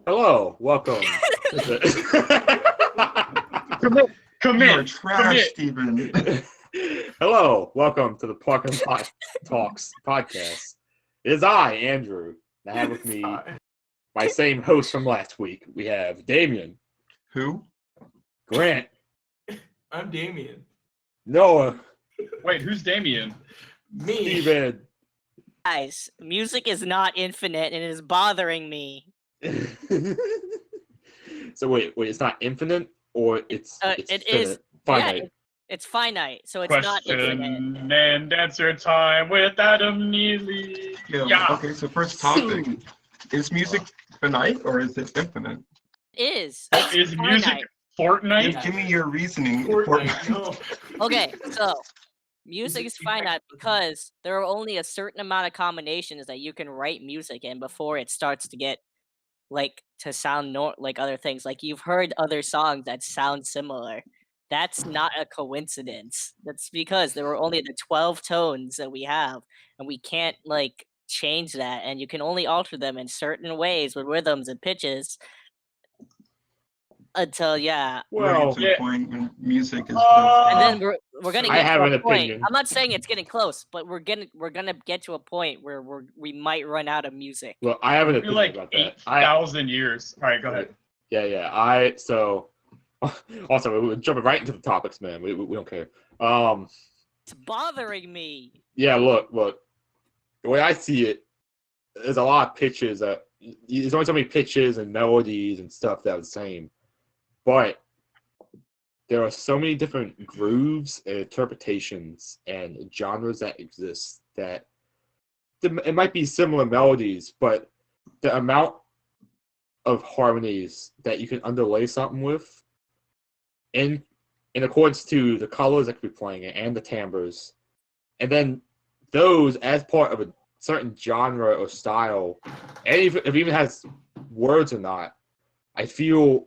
Hello, welcome. Come You're in. trash, Steven. Hello, welcome to the Parking Lot Talks podcast. It is I, Andrew, and I have with me my same host from last week. We have Damien, Who? Grant, I'm Damien. Noah, Wait, who's Damien? Me. Steven. Guys, music is not infinite and it is bothering me. So wait, it's not infinite or it's It is finite. Yeah, it's finite, so it's not infinite. Question and answer time with Adam Neely. Yeah. Okay, so first topic. Is music finite or is it infinite? It is. It's Is finite. music Fortnite? Give me your reasoning. Fortnite, no. Okay, so music is finite because there are only a certain amount of combinations that you can write music in before it starts to get to sound like other things. Like you've heard other songs that sound similar. That's not a coincidence. That's because there were only the 12 tones that we have, and we can't change that. And you can only alter them in certain ways with rhythms and pitches until Well, to the point when music is and then we're gonna I get have to an a point. opinion. I'm not saying it's getting close, but we're gonna get to a point where we might run out of music. well, I have an Be opinion like about that. 8,000 years. All right, go ahead. Yeah. So also we're jumping right into the topics, man. We don't care. It's bothering me. Yeah, look. The way I see it, there's a lot of pitches that there's only so many pitches and melodies and stuff that are the same, but there are so many different grooves and interpretations and genres that exist that it might be similar melodies, but the amount of harmonies that you can underlay something with in accordance to the colors that could be playing it and the timbres, and then those as part of a certain genre or style, and if it even has words or not, I feel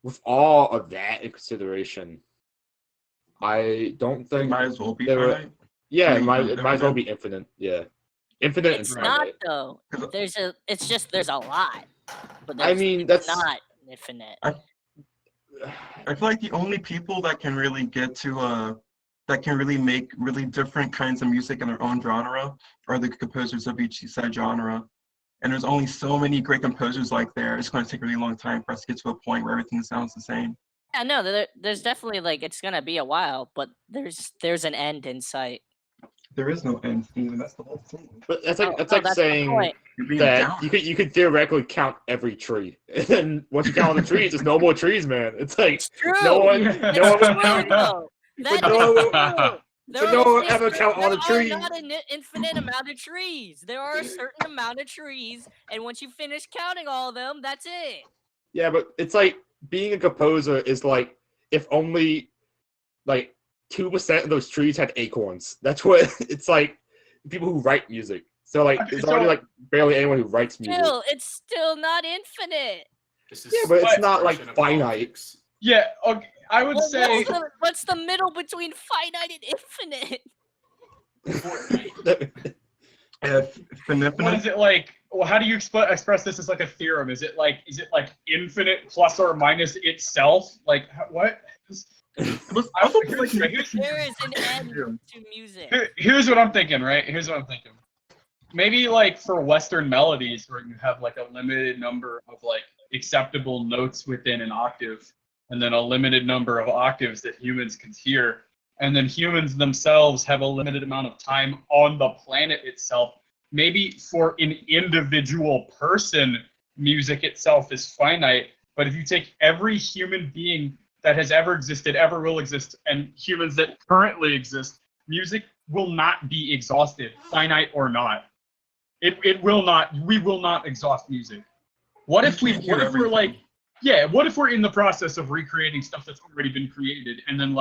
with all of that in consideration, I don't it think might as well be there were- finite. yeah, I it mean, might infinite. as well be infinite. Yeah, infinite It's and not finite. though. There's a lot, but I mean, that's not infinite. I feel like the only people that can really get to that can really make really different kinds of music in their own genre are the composers of each said genre. And there's only so many great composers like there. It's going to take a really long time for us to get to a point where everything sounds the same. Yeah, no, there's definitely it's gonna be a while, but there's an end in sight. There is no end, Steven. That's the whole thing. but that's Oh, like the saying point. You're being that down. you could theoretically count every tree, and then once you count all the trees, there's no more trees, man. It's like It's true. no one It's would true, count. though. That But is no- true. but no one ever count all the There trees. are not an infinite amount of trees. There are a certain amount of trees, and once you finish counting all of them, that's it. Yeah, but it's like being a composer is like if only 2% of those trees had acorns. That's what it's like. People who write music. So there's So- already barely anyone who writes music. It's still not infinite. This Yeah, but it's What? not expression of finite. politics. Yeah, okay, I would Well, say what's the middle between finite and infinite? Fortnite. what is it like? Well, how do you express this as like a theorem? Is it like infinite plus or minus itself? What? There is an end to music. Here's what I'm thinking, right? Here's what I'm thinking. Maybe for Western melodies where you have a limited number of acceptable notes within an octave, and then a limited number of octaves that humans can hear, and then humans themselves have a limited amount of time on the planet itself. Maybe for an individual person, music itself is finite, but if you take every human being that has ever existed, ever will exist, and humans that currently exist, music will not be exhausted, finite or not. It will not. We will not exhaust music. What if we're in the process of recreating stuff that's already been created, and then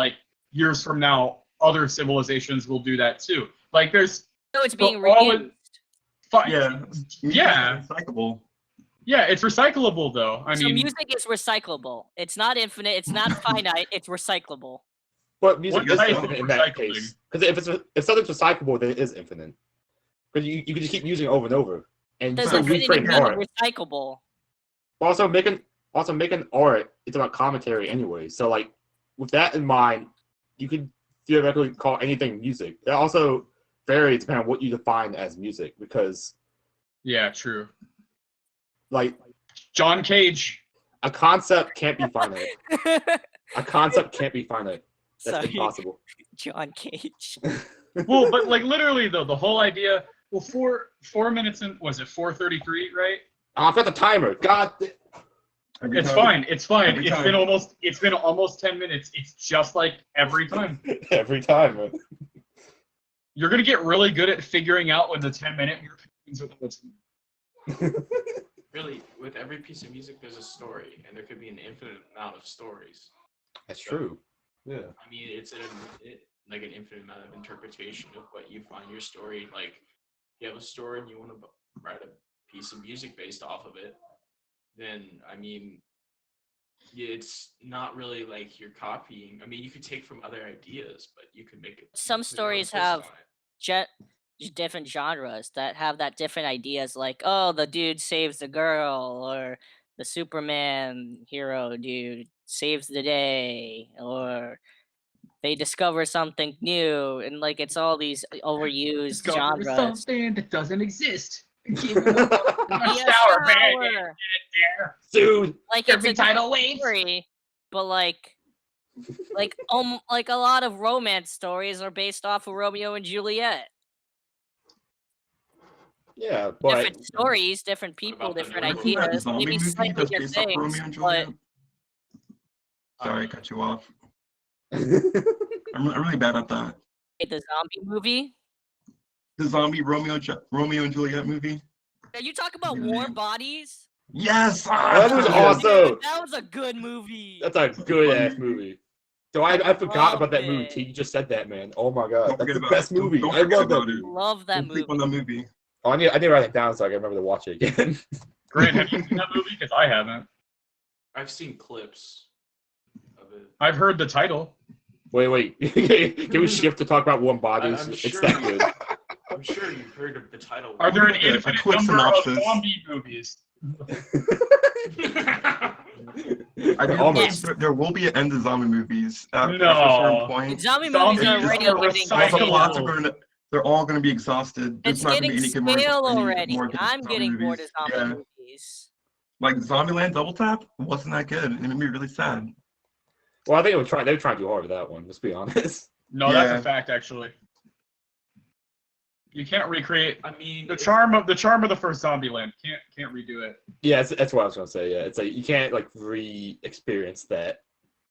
years from now, other civilizations will do that too. There's So it's being all reused. Yeah. Yeah. It's recyclable. Yeah, it's recyclable though. I So mean, music is recyclable. It's not infinite. It's not finite. It's recyclable. But music What is type of infinite in that recycling? case. Because if something's recyclable, then it is infinite. Because you can just keep using it over and over. And Does so infinity reframe mean art. recyclable? Also making art, it's about commentary anyway. So like with that in mind, you could theoretically call anything music. It also varies depending on what you define as music, because Yeah, true. like John Cage. a concept can't be finite. A concept can't be finite. That's Sorry, impossible. John Cage. Well, but like literally though, the whole idea. Well, 4 minutes in, was it 4:33? Right? I've got the timer. God. Every It's time. fine. It's fine. Every It's time. been almost 10 minutes. It's just like every time. Every time. Man. You're gonna get really good at figuring out when the 10-minute means what it's. Really, with every piece of music, there's a story, and there could be an infinite amount of stories. That's true. Yeah. I mean, it's like an infinite amount of interpretation of what you find your story. Like, you have a story and you want to write a piece of music based off of it, then, I mean, it's not really like you're copying. I mean, you could take from other ideas, but you could make it. Some put your own stories twist have on it. different genres that have that different ideas, like, oh, the dude saves the girl, or the Superman hero dude saves the day, or they discover something new, and like it's all these overused Discover genres. something that doesn't exist. Give it Be a a shower, man. shower. Dude. Like Every it's a tidal good wave. story, but like a lot of romance stories are based off of Romeo and Juliet. Yeah, but Different stories, different people, about the different Notebook? Isn't that ideas, zombie maybe movie slightly that's different based off things, Romeo and but Juliet? Sorry, I cut you off. yeah, I'm really bad at that. the zombie movie. The zombie Romeo and Juliet movie. Are you talking about Yeah. Warm Bodies? Yes. that was yes. awesome. Dude, that was a good movie. That's a good ass movie. So I forgot about that movie. Loved T. it. You just said that, man. Oh my god, Don't that's forget the about best it. Don't- movie. don't I forget love that about it. movie. Love that Don't sleep on movie. that movie. Oh, I need to write it down so I can remember to watch it again. Grant, have you seen that movie? Because I haven't. I've seen clips of it. I've heard the title. Wait. Can we shift to talk about Warm Bodies? I'm It's sure that you- good. I'm sure you've heard of the title. Are there an A infinite quick number synopsis. of zombie movies? I do Almost. believe there will be an end to zombie movies at a No. certain point. Zombie Zombies movies are are already recyclable. getting Also, lots stale. are going to. They're all going to be exhausted. There's It's not going to getting be any stale more, already. more good I'm zombie getting bored of movies. zombie Yeah, movies. like Zombieland Double Tap wasn't that good. It made me really sad. Well, I think they were trying too hard with that one. Let's be honest. No, that's Yeah. a fact, actually. You can't recreate I mean, the charm of the first Zombieland. Can't redo it. Yeah, that's what I was gonna say. Yeah, it's like you can't like re-experience that.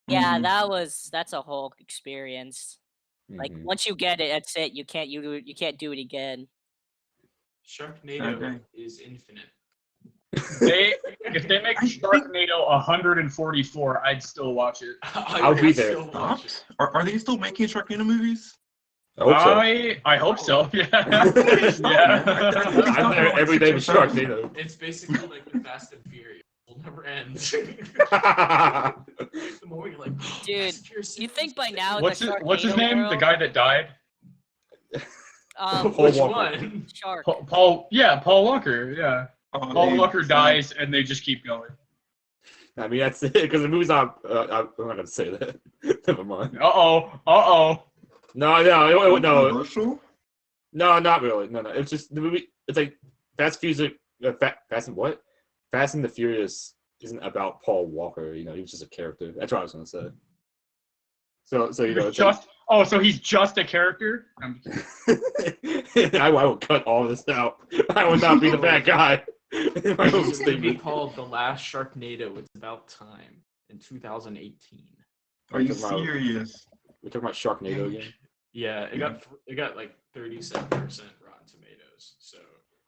Yeah, Mhm. that's a whole experience. Like Mhm. once you get it, that's it. You can't can't do it again. Sharknado Okay. is infinite. If they make Sharknado 144, I'd still watch it. I'll be there. Still watch it. Stopped? Are they still making Sharknado movies? I hope so. I hope so. Yeah. I'm there every day with Sharknado. It's basically like the Fast and Furious. It'll never end. The more you're like, Dude, Fast and Furious You think by is now What's the his Sharknado name? The world- guy that died? Paul Which Walker. one? Shark. Paul Walker. Yeah. Oh, Paul they- Walker dies, and they just keep going. I mean, that's it because the movie's not. I'm not gonna say that. Never mind. Uh-oh. No, Controversial? no, not really. No. It's just the movie. It's like Fast and what? Fast and the Furious isn't about Paul Walker. You know, he was just a character. That's what I was gonna say. So you know, it's So he's just a character? like, I will cut all this out. I will not be the bad guy. My own It's going to be statement. called The Last Sharknado. It's about time in 2018. Are you Talking about- serious? We're talking about Sharknado again. Yeah, it got like 37% Rotten Tomatoes. So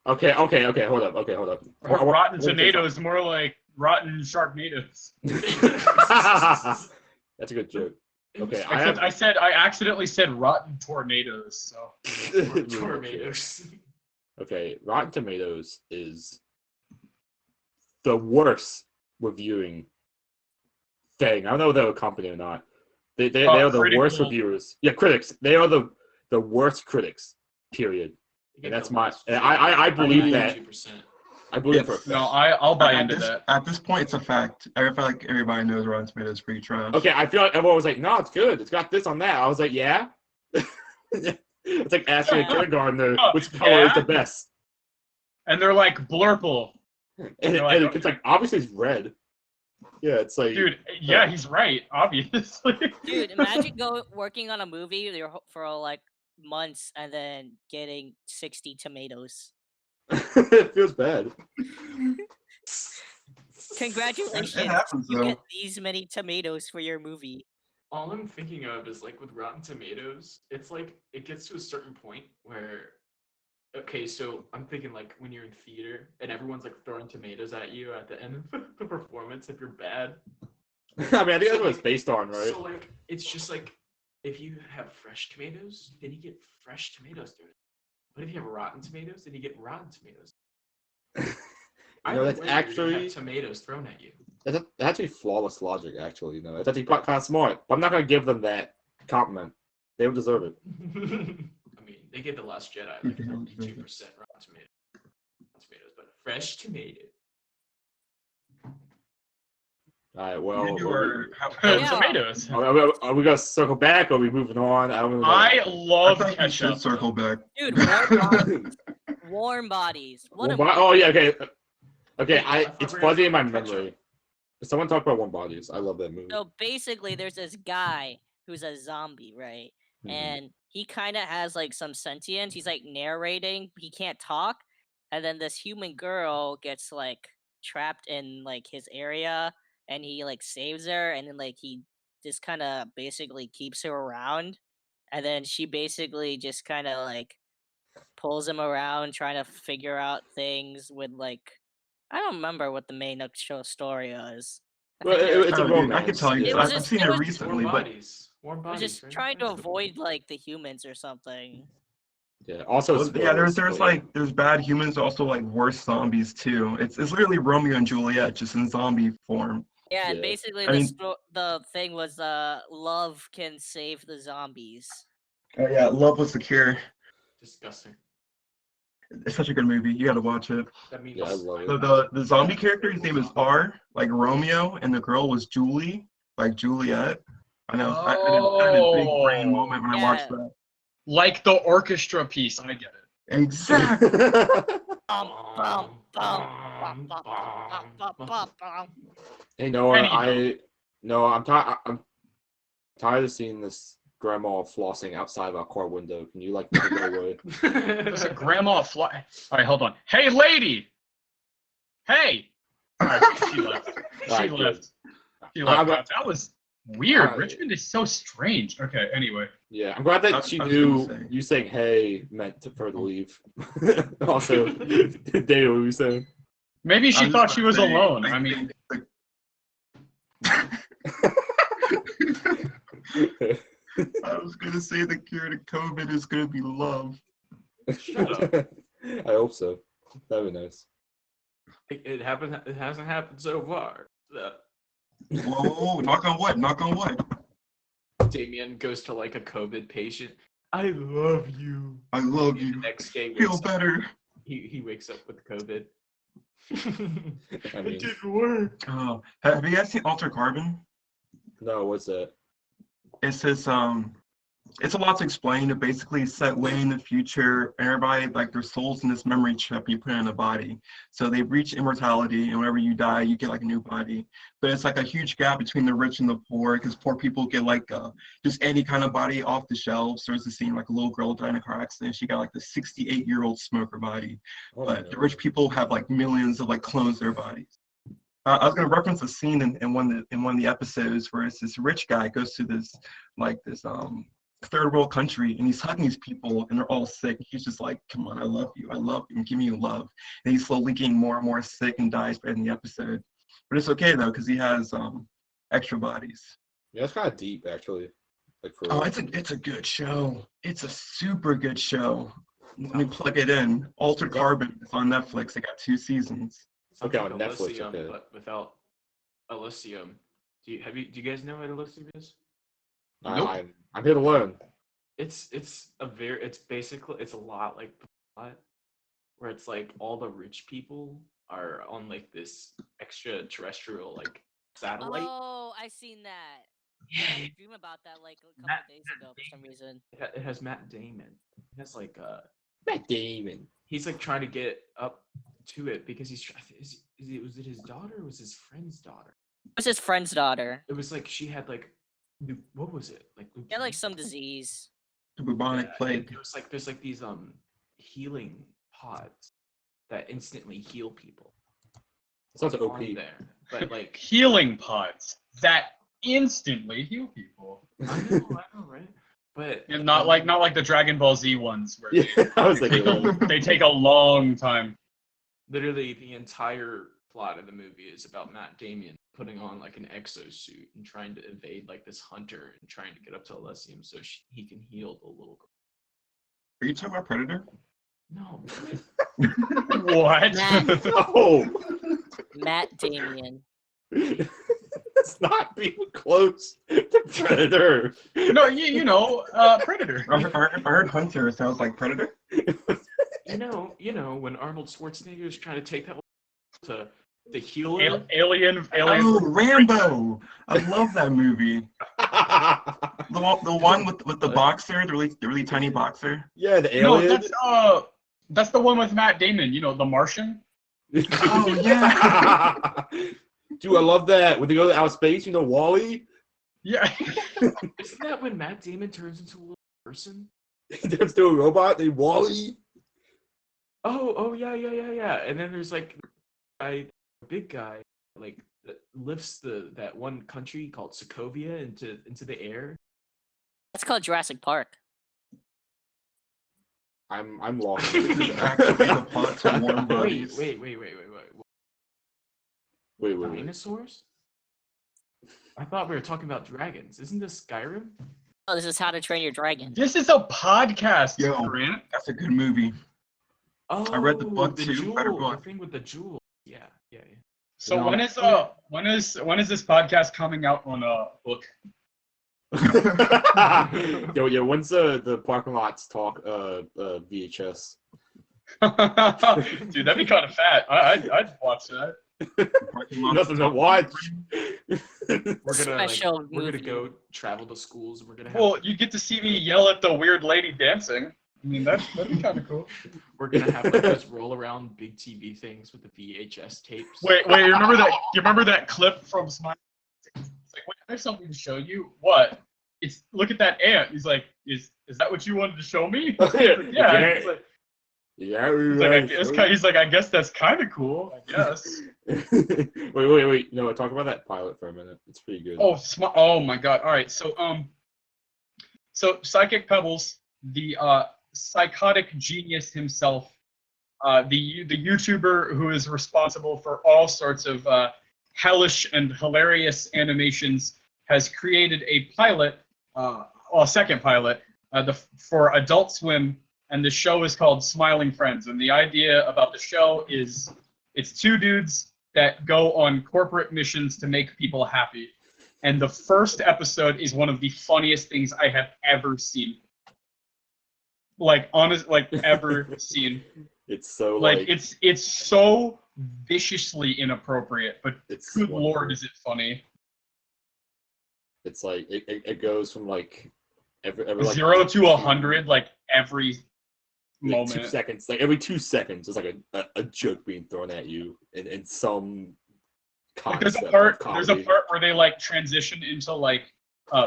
Okay. Hold up. Rotten Tomatoes, more like Rotten Sharknadoes. That's a good joke. Okay, I accidentally said Rotten Tornadoes. So Tornadoes. Okay, Rotten Tomatoes is the worst reviewing thing. I don't know if they're a company or not. They are the worst critical. reviewers. Yeah, critics. They are the worst critics. Period. And that's my. And I believe that. 2%. I believe for a It's- fact. No, I'll buy At into this, that. at this point, it's a fact. I feel like everybody knows Rotten Tomatoes is pretty trash. Okay, I feel like everyone was like, "No, it's good. It's got this on that." I was like, "Yeah." It's like asking a kindergartner which color is the best, And they're like blurple. and They're like, it's like obviously it's red. Yeah, it's like dude, yeah, he's right, obviously. Dude, imagine working on a movie for like months and then getting 60 tomatoes. it feels bad. Congratulations, It happens, you though. get these many tomatoes for your movie. All I'm thinking of is like with Rotten Tomatoes, it's like it gets to a certain point where, okay, so I'm thinking like when you're in theater and everyone's like throwing tomatoes at you at the end of the performance if you're bad. I mean, I think that's what it's based on, right? So like it's just like if you have fresh tomatoes, then you get fresh tomatoes thrown. But if you have rotten tomatoes, then you get rotten tomatoes. You know, that's Either way, you're gonna have actually tomatoes thrown at you. that's actually flawless logic. Actually, you know, it's actually kind of smart. But I'm not gonna give them that compliment. They don't deserve it. I mean, they get the Last Jedi like 92% rotten tomatoes, but fresh tomato. All right. Well, Tomatoes. are we gonna circle back? Or are we moving on? I don't really know. I love I thought you should ketchup. circle back. Dude, warm bodies. Warm bodies. What a Oh yeah. Okay. Okay. I It's thought we were fuzzy in my talking about memory. Someone talk about Warm Bodies. I love that movie. So basically, there's this guy who's a zombie, right? Mhm. And he kind of has like some sentience. He's like narrating. He can't talk. And then this human girl gets like trapped in like his area, and he like saves her, and then like he just kind of basically keeps her around, and then she basically just kind of like pulls him around, trying to figure out things with like I don't remember what the main show story is. I Well, think it was it's a Oh, dude, I romance. can tell you. It yeah. was I've just- seen it it was- recently, Warm but bodies. Warm I bodies. was just right? trying to That's what- avoid like the humans or something. Yeah. Also, well, yeah, spoilers, there's but like there's bad humans, also like worse zombies too. It's literally Romeo and Juliet just in zombie form. Yeah, and Yeah. basically I mean- the thing was love can save the zombies. Oh yeah, Love Was the Cure. Disgusting. It's such a good movie. You got to watch it. That means Yeah, I love it. The zombie character, his name is R, like Romeo, and the girl was Julie, like Juliet. I know. I had a big brain moment when I watched that. Like the orchestra piece, I get it. Exactly. Bum, bum, bum, bum, bum, bum, bum, bum. Hey Noah, Anywho. I'm tired of seeing this grandma flossing outside of our car window. Can you like take it away? There's a grandma fly. All right, hold on. Hey, lady. Hey. All right, she left. She Alright, good. left. She left. I'm- That was weird. Alright. Richmond is so strange. Okay. Anyway. Yeah, I'm glad that I she was knew gonna say. you saying "hey" meant for her to leave. Also, David, what were you saying? Maybe I she was thought just she was gonna say, alone. I I mean, I was gonna say the cure to COVID is gonna be love. Shut up. I hope so. That'd be nice. It happened. It hasn't happened so far. Whoa, knock on wood, knock on wood. Damien goes to like a COVID patient. I love you. I love The you. next day, Feel wakes up, better. he wakes up with COVID. I It mean, didn't work. Oh, have you guys seen Altered Carbon? no, what's that? It's this it's a lot to explain. It basically set way in the future. Everybody, like, their souls in this memory chip you put in a body. So they reach immortality, and whenever you die, you get like a new body. But it's like a huge gap between the rich and the poor, because poor people get like just any kind of body off the shelves. There's a scene like a little girl died in a car accident. She got like the 68-year-old smoker body. Oh, But no. the rich people have like millions of like clones of their bodies. I was gonna reference a scene in one of the episodes where it's this rich guy goes to this third world country, and he's hugging these people and they're all sick. He's just like, come on, I love you, and give me love. And he's slowly getting more and more sick and dies in the episode. But it's okay though, because he has extra bodies. Yeah, it's kind of deep, actually. Like for Oh, it's a good show. It's a super good show. Let me plug it in. Altered Carbon is on Netflix. It got 2 seasons. Okay, Sounds on like Netflix, Elysium, okay. but without Elysium. Do you guys know what Elysium is? Nope. I'm here to learn. It's basically a lot like where it's like all the rich people are on like this extraterrestrial like satellite. Oh, I seen that. I had a dream about that like a couple Matt- days ago for some reason. It has Matt Damon. It has like Matt Damon. he's like trying to get up to it because was it his daughter or was his friend's daughter? It was his friend's daughter. It was like she had like what was it? Like He had like leukemia? some disease. The bubonic Yeah, plague. it was like there's like these healing pods that instantly heal people. Sounds on OP. there. But like Healing pods that instantly heal people. I know, right? But And not like the Dragon Ball Z ones where Yeah, I was they, thinking. they take a long time. literally the entire plot of the movie is about Matt Damon putting on like an exosuit and trying to evade like this hunter and trying to get up to Elysium so he can heal the little girl. Are you talking about Predator? No. What? Matt, No, Matt Damien. it's not being close to Predator. No, you know, Predator. I heard Hunter sounds like Predator. You know when Arnold Schwarzenegger is trying to take that to the healer. Alien. Oh, Rambo! I love that movie. The one with the boxer, the really tiny boxer. Yeah, the No, alien. that's the one with Matt Damon. You know, The Martian. Oh yeah. Dude, I love that. When they go to outer space, you know, Wally. Yeah. Isn't that when Matt Damon turns into a little person? There's still a robot named Wally. Oh yeah. And then there's like a big guy like that lifts that one country called Sokovia into the air. That's called Jurassic Park. I'm lost. This is actually the plot to Warm Bodies. Wait. Wait. Dinosaurs? I thought we were talking about dragons. Isn't this Skyrim? Oh, this is How to Train Your Dragon. This is a podcast, Yo. Grant. That's a good movie. Oh, I read the book the too, jewel, better the book. thing with the jewel. Yeah. So No. when is this podcast coming out on a book? Yo, when's the parking lots talk VHS? Dude, that'd be kind of fat. I'd watch that. Nothing to watch. We're gonna Movie. go travel to schools and we're gonna have Well, you get to see me yell at the weird lady dancing. I mean, that'd be kind of cool. we're gonna have like those roll around big TV things with the VHS tapes. Wait, you remember that? You remember that clip from Smile? It's like, wait, I have something to show you. What? It's look at that ant. He's like, is that what you wanted to show me? Yeah. He's like, he's like, I guess that's kind of cool. I guess. wait. No, talk about that pilot for a minute. It's pretty good. Oh my God. All right. So Psychic Pebbles, the psychotic genius himself, the YouTuber who is responsible for all sorts of hellish and hilarious animations, has created a pilot, a second pilot, for Adult Swim, and the show is called Smiling Friends. And the idea about the show is it's two dudes that go on corporate missions to make people happy. And the first episode is one of the funniest things I have ever seen. Ever seen. It's so it's so viciously inappropriate, but it's good wonderful. lord, is it funny? It's like it goes from like every like 0 to 100 like every moment. 2 seconds. Like every 2 seconds, there's like a joke being thrown at you in some Like concept. there's a part where they like transition into like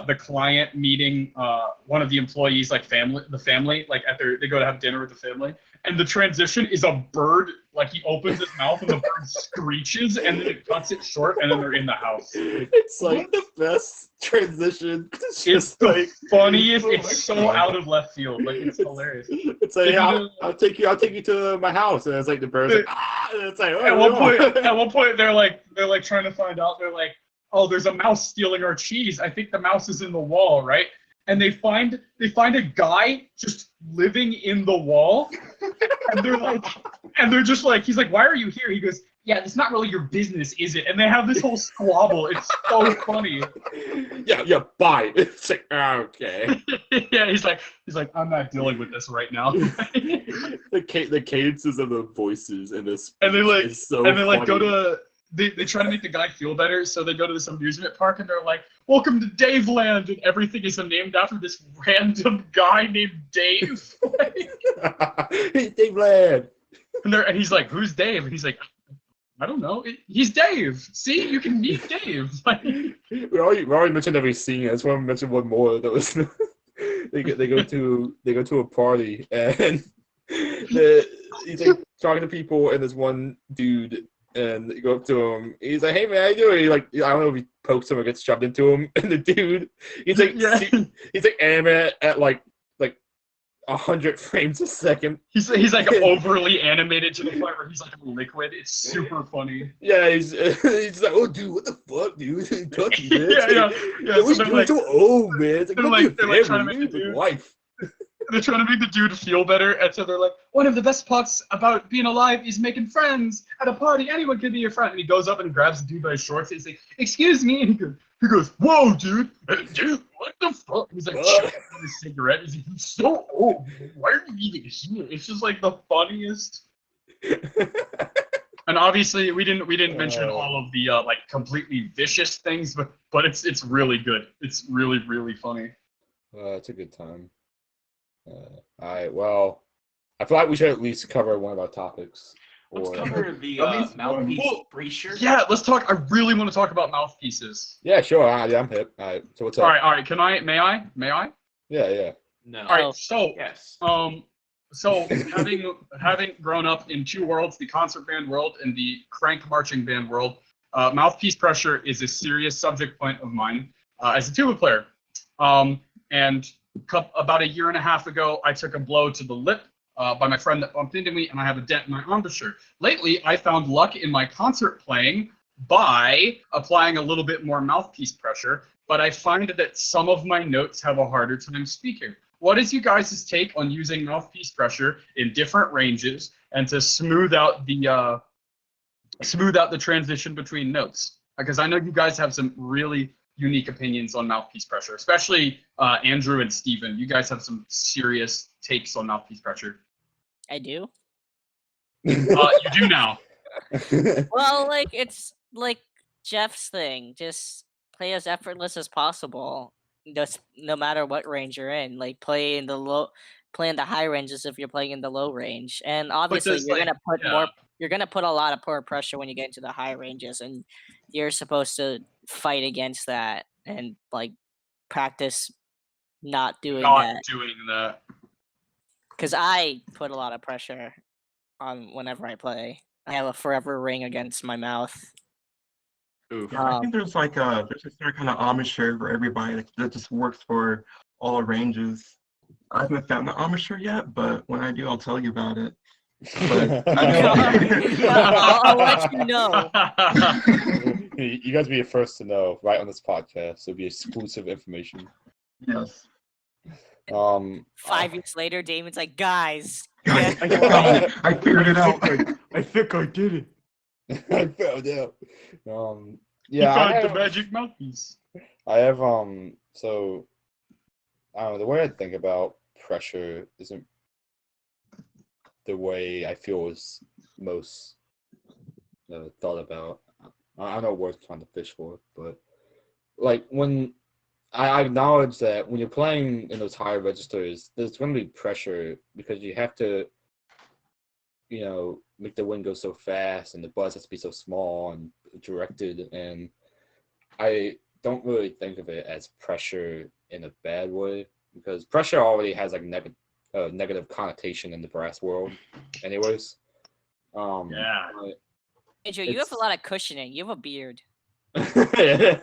the client meeting one of the employees, like the family, like they go to have dinner with the family, and the transition is a bird, like he opens his mouth and the bird screeches and then it cuts it short and then they're in the house. It's like the best transition. It's It's just like the funniest. oh It's my so God. out of left field. Like it's hilarious. It's like I'll take you to my house, and it's like the bird's like and it's like At one point they're like trying to find out. They're like, oh, there's a mouse stealing our cheese. I think the mouse is in the wall, right? And they find a guy just living in the wall, and they're just like, he's like, why are you here? He goes, yeah, it's not really your business, is it? And they have this whole squabble. It's so funny. Yeah, bye. It's like, okay. Yeah, he's like, I'm not dealing with this right now. The cadences of the voices in this And they like, is so and they like go funny. to, they try to make the guy feel better, so they go to this amusement park and they're like, "Welcome to Dave Land," and everything is named after this random guy named Dave. Hey, Dave Ladd. And he's like, "Who's Dave?" And he's like, "I don't know. He's Dave. See, you can meet Dave." Like, We already mentioned every scene. I just want to mention one more. That was they go to a party and he's like talking to people, and there's one dude, and they go up to him. He's like, "Hey man, how you doing?" He like, I don't know if he pokes him or gets shoved into him, and the dude, he's like, Yeah. he's like animated at like 100 frames a second. he's like overly animated to the point where he's like a liquid. It's super funny. Yeah, he's like, "Oh dude, what the fuck, dude? Touch me, man." Yeah. We're So doing so old, man. It's like, they're look like at trying to family, make the dude, dude- wife. they're trying to make the dude feel better, and so they're like, "One of the best parts about being alive is making friends. At a party, anyone can be your friend." And he goes up and grabs the dude by his shorts. And he's like, "Excuse me," and he goes, "Whoa, dude, dude, what the fuck?" He's like, choking on his cigarette. He's like, "You're so old. Why are you even here?" It's just like the funniest. And obviously, we didn't mention all of the like completely vicious things, but it's really good. It's really really funny. It's a good time. All right, well, I feel like we should at least cover one of our topics. Let's Or cover the at least mouthpiece one. bracer. Yeah, let's talk. I really want to talk about mouthpieces. yeah, sure. Yeah, I'm hip. All right, so what's up? All right. Can I? May I? Yeah. No. All right. So, Yes. so having grown up in two worlds, the concert band world and the crank marching band world, mouthpiece pressure is a serious subject point of mine as a tuba player. And about a year and a half ago, I took a blow to the lip by my friend that bumped into me, and I have a dent in my embouchure. Lately, I found luck in my concert playing by applying a little bit more mouthpiece pressure, but I find that some of my notes have a harder time speaking. What is you guys' take on using mouthpiece pressure in different ranges and to smooth out the transition between notes? Because I know you guys have some really unique opinions on mouthpiece pressure, especially Andrew and Steven. You guys have some serious takes on mouthpiece pressure. I do. You do now. Well, like it's like Jeff's thing. Just play as effortless as possible. Just no matter what range you're in. Like play in the high ranges if you're playing in the low range. And obviously does, you're like, gonna put yeah. more. You're gonna put a lot of more pressure when you get into the high ranges, and you're supposed to fight against that and like practice not doing that. Because I put a lot of pressure on whenever I play. I have a forever ring against my mouth. Oof. Yeah, I think there's a certain kind of embouchure for everybody that just works for all ranges. I haven't found the embouchure yet, but when I do, I'll tell you about it. But I'll let you know. You guys be the first to know right on this podcast. It'll be exclusive information. Yes. 5 years later, Damon's like, guys. Guys, I got it. I figured it out. I think I did it. I found out. You Yeah, found the magic mouthpiece. I have so I don't know, the way I think about pressure isn't the way I feel is most thought about. I don't know what words I'm trying to fish for, but like when I acknowledge that when you're playing in those higher registers, there's going to be pressure because you have to, make the wind go so fast and the buzz has to be so small and directed. And I don't really think of it as pressure in a bad way because pressure already has like negative connotation in the brass world, anyways. Yeah. Andrew, you have a lot of cushioning. You have a beard. Yeah,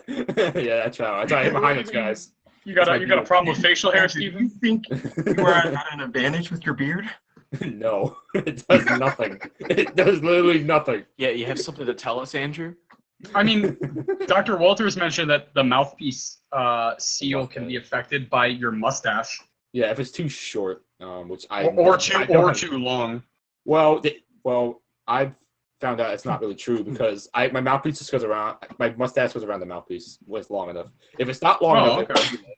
that's how I hit behind those guys. You got a problem with facial hair, Do you Steven? think you are at an advantage with your beard? No, it does nothing. It does literally nothing. Yeah, you have something to tell us, Andrew? I mean, Dr. Walters mentioned that the mouthpiece seal can be affected by your mustache. Yeah, if it's too short, which I Or don't have- too long. Well, I've found out it's not really true because my mouthpiece just goes around. My mustache goes around the mouthpiece when it's long enough. If it's not long enough, it okay. won't do it.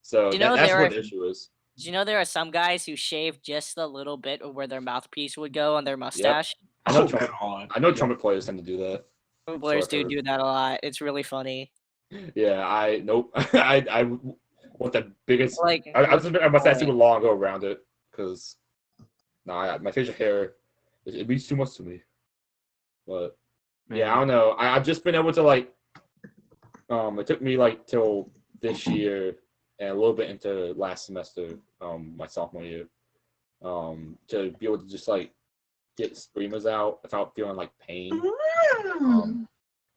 So You know, that's there what are- the issue is. Do you know there are some guys who shave just a little bit of where their mouthpiece would go on their mustache? I know, Oh, trumpet, God. I know trumpet players tend to do that. Players I've heard. do that a lot. It's really funny. Yeah, nope. I want the biggest. Like, I must have super long go around it because my facial hair it means too much to me. But yeah, I don't know. I've just been able to like. It took me like till this year and a little bit into last semester, my sophomore year, to be able to just like get screamers out without feeling like pain.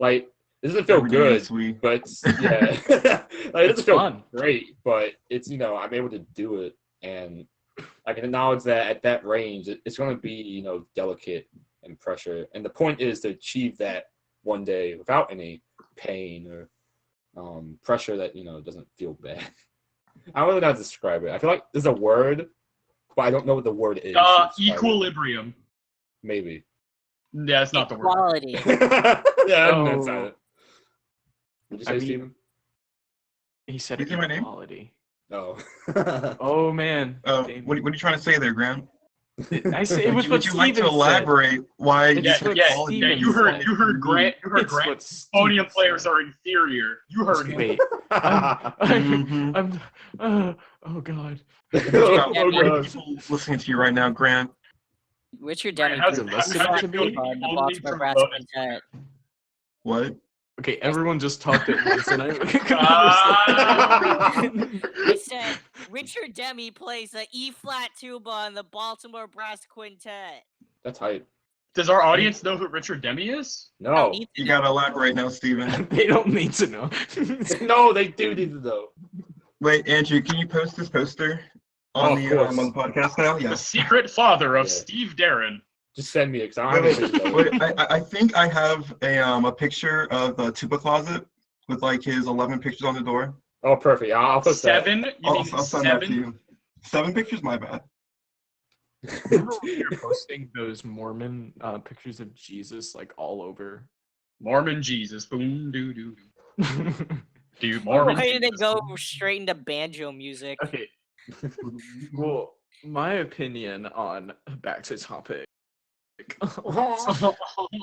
Like it doesn't feel Every day good, is sweet. but yeah, like it It's doesn't feel fun. great, but it's I'm able to do it, and I can acknowledge that at that range, it's going to be delicate and pressure, and the point is to achieve that one day without any pain or pressure that doesn't feel bad. I don't really know how to describe it. I feel like there's a word, but I don't know what the word is. to describe it. Equilibrium. Maybe. Yeah, it's not the word. Equality. Yeah, that's not Oh. it. Did you I say, mean- Steven? He said You say my name? equality. No. Oh man. What Damn. are you trying to say there, Graham? I say it was Would what you like to Steven said. elaborate why It's you Yeah, said what yeah, quality? yeah. Steven You heard said. Grant. You heard It's Grant. what Steven Podium players said. are inferior. You heard him. Wait. Mhm. Oh god. Oh, Yeah, What are gosh. people listening to you right now, Grant? Richard Grant, Demi how's plays it- listening how's to it feel me? be the only Baltimore from Brass bonus? Quintet. What? Okay, everyone just talked at once, and I I said Richard Demi plays the E flat tuba on the Baltimore Brass Quintet. That's hype. Does our audience know who Richard Demi is? I don't No. need to You know. gotta elaborate now, Steven. They don't need to know. No, they do need to know. Wait, Andrew, can you post this poster Oh, on of the course. on the podcast now? The Yeah. secret father of Yeah. Steve Darren. Just send me it because I don't Wait, have anything to wait, know. I think I have a picture of the tuba closet with like his 11 pictures on the door. Oh, perfect. I'll post that. 7? You I'll mean send that to 7? you. 7 pictures, my bad. Remember when you were posting those Mormon pictures of Jesus like all over? Mormon Jesus. Boom, doo, doo, doo. Dude, Why Mormon did it Jesus. go straight into banjo music? Okay. Well, my opinion on back to topic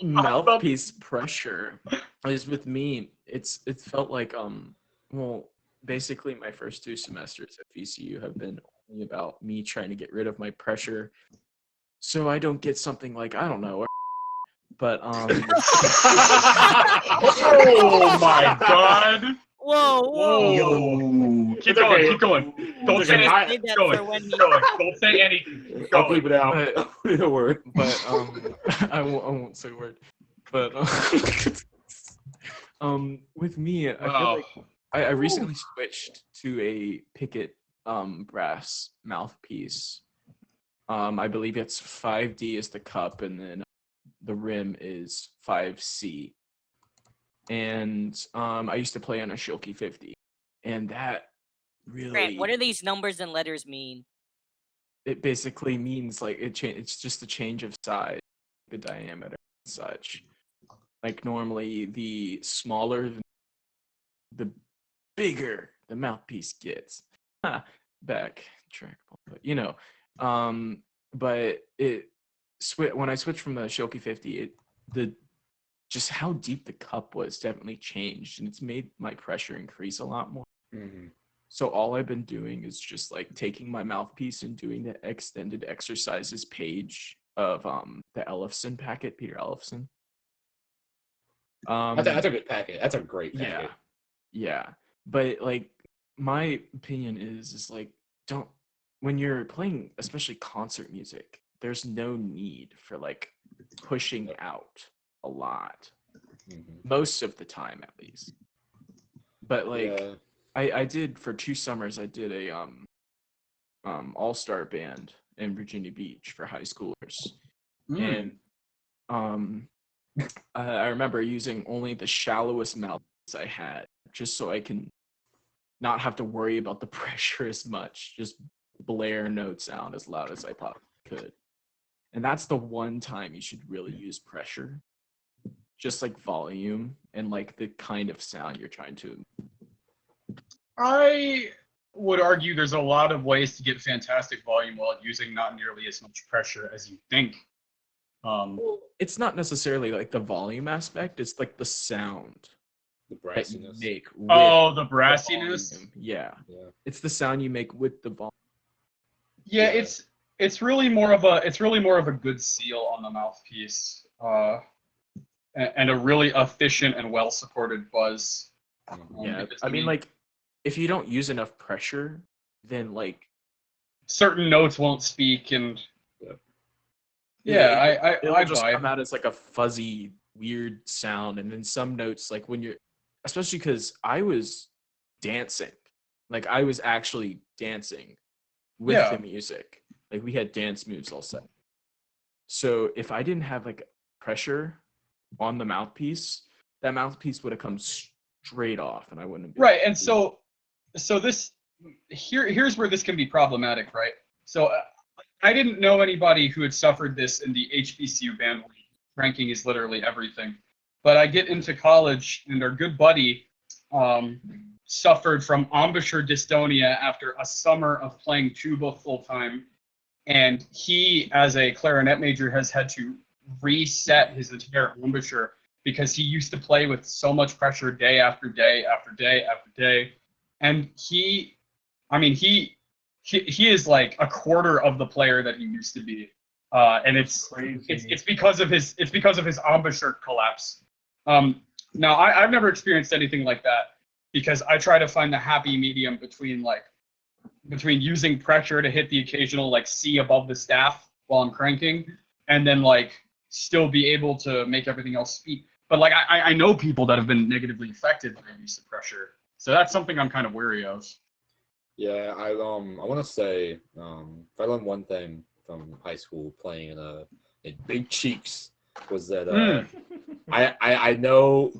mouthpiece pressure is with me. It felt like well, basically my first 2 semesters at VCU have been only about me trying to get rid of my pressure, so I don't get something like I don't know, but Oh my god. Whoa, whoa! Yo. Keep going, keep going. Don't It's say okay. anything. Save that Keep going. for when Keep he- going. Don't say anything. Keep I'll going. bleep it out. But- I'll bleep a word. but I won't say a word. But with me, I feel Oh. like I recently switched to a Pickett brass mouthpiece. I believe it's 5D is the cup, and then the rim is 5C. And I used to play on a Shilky 50, and that really Grant, what do these numbers and letters mean? it basically means like it's just a change of size, the diameter and such. Like normally the smaller the bigger the mouthpiece gets. Back trackable, but but when I switched from the Shilky 50, just how deep the cup was definitely changed, and it's made my pressure increase a lot more. Mhm. So all I've been doing is just like taking my mouthpiece and doing the extended exercises page of the Ellefson packet, Peter Ellefson. That's a good packet. That's a great Yeah. packet. Yeah. But like my opinion is like when you're playing especially concert music, there's no need for like pushing out a lot. Mhm. Most of the time at least. But like Yeah. I did for 2 summers I did a all-star band in Virginia Beach for high schoolers. And I remember using only the shallowest mouthpiece I had just so I can not have to worry about the pressure as much, just blare notes out as loud as I possibly could. And that's the one time you should really use pressure. Just like volume and like the kind of sound you're trying to. I would argue there's a lot of ways to get fantastic volume while using not nearly as much pressure as you think. It's not necessarily like the volume aspect, it's like the sound The that you brassiness. make with The the brassiness. volume. Yeah. Yeah. It's the sound you make with the volume. Yeah, Yeah. it's really more of a good seal on the mouthpiece, and a really efficient and well supported buzz. Yeah. Because, I mean, like, if you don't use enough pressure, then like certain notes won't speak, and it'll I just buy. come out as like a fuzzy, weird sound. And then some notes, like when you're, especially because I was dancing, like I was actually dancing with Yeah. the music. Like we had dance moves all set. So if I didn't have like pressure on the mouthpiece, that mouthpiece would have come straight off, and I wouldn't have been Right, and so this here's where this can be problematic, right? So I didn't know anybody who had suffered this in the HBCU band league. Ranking is literally everything. But I get into college, and our good buddy suffered from embouchure dystonia after a summer of playing tuba full time, and he, as a clarinet major, has had to reset his entire embouchure because he used to play with so much pressure day after day after day after day, and he is like a quarter of the player that he used to be, and it's because of his embouchure collapse. Now I've never experienced anything like that because I try to find the happy medium between using pressure to hit the occasional like C above the staff while I'm cranking, and then like still be able to make everything else speak. But like I know people that have been negatively affected by use of pressure, so that's something I'm kind of wary of. Yeah, I want to say if I learned one thing from high school playing in Big Cheeks was that I know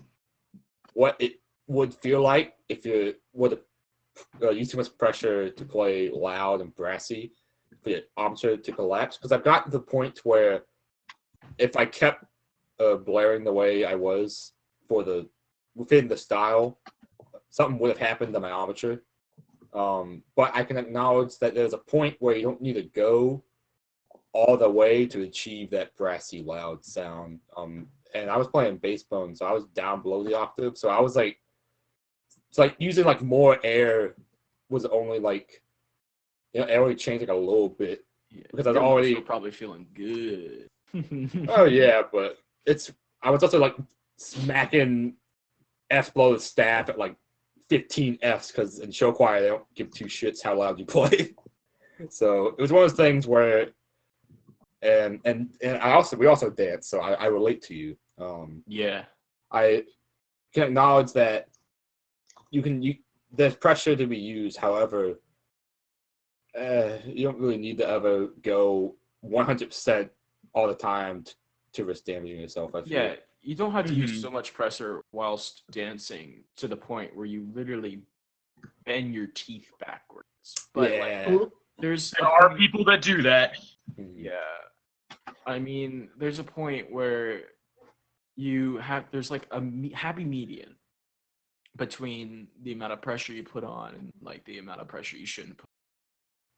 what it would feel like if you would use too much pressure to play loud and brassy for the armature to collapse, because I've gotten to the point where if I kept blaring the way I was within the style, something would have happened to my armature. But I can acknowledge that there's a point where you don't need to go all the way to achieve that brassy, loud sound. And I was playing bass bone, so I was down below the octave. So I was like, it's like using like more air was only like, air only changed like a little bit because I was already probably feeling good. Oh yeah, but I was also like smacking F below the staff at like 15 Fs because in show choir they don't give two shits how loud you play. So it was one of those things where, and we also dance, so I relate to you. Yeah. I can acknowledge that there's pressure to be used. However, you don't really need to ever go 100% all the time to risk damaging yourself. I feel. Yeah, you don't have to use so much pressure whilst dancing to the point where you literally bend your teeth backwards. But Yeah. There are people that do that. Yeah. I mean, there's a point where there's like a happy median between the amount of pressure you put on and like the amount of pressure you shouldn't put.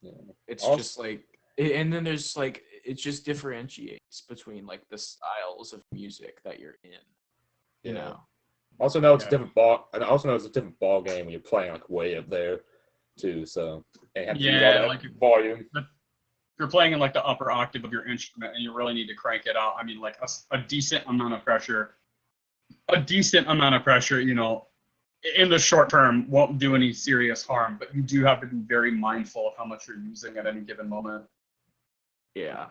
Yeah. It's just like, and then there's like, it just differentiates between like the styles of music that you're in. You know. Also know it's a different ball. And I also know it's a different ball game when you're playing like way up there, too. So and have to use all that like volume. If you're playing in like the upper octave of your instrument and you really need to crank it out, I mean, like a decent amount of pressure, in the short term won't do any serious harm. But you do have to be very mindful of how much you're using at any given moment. Yeah.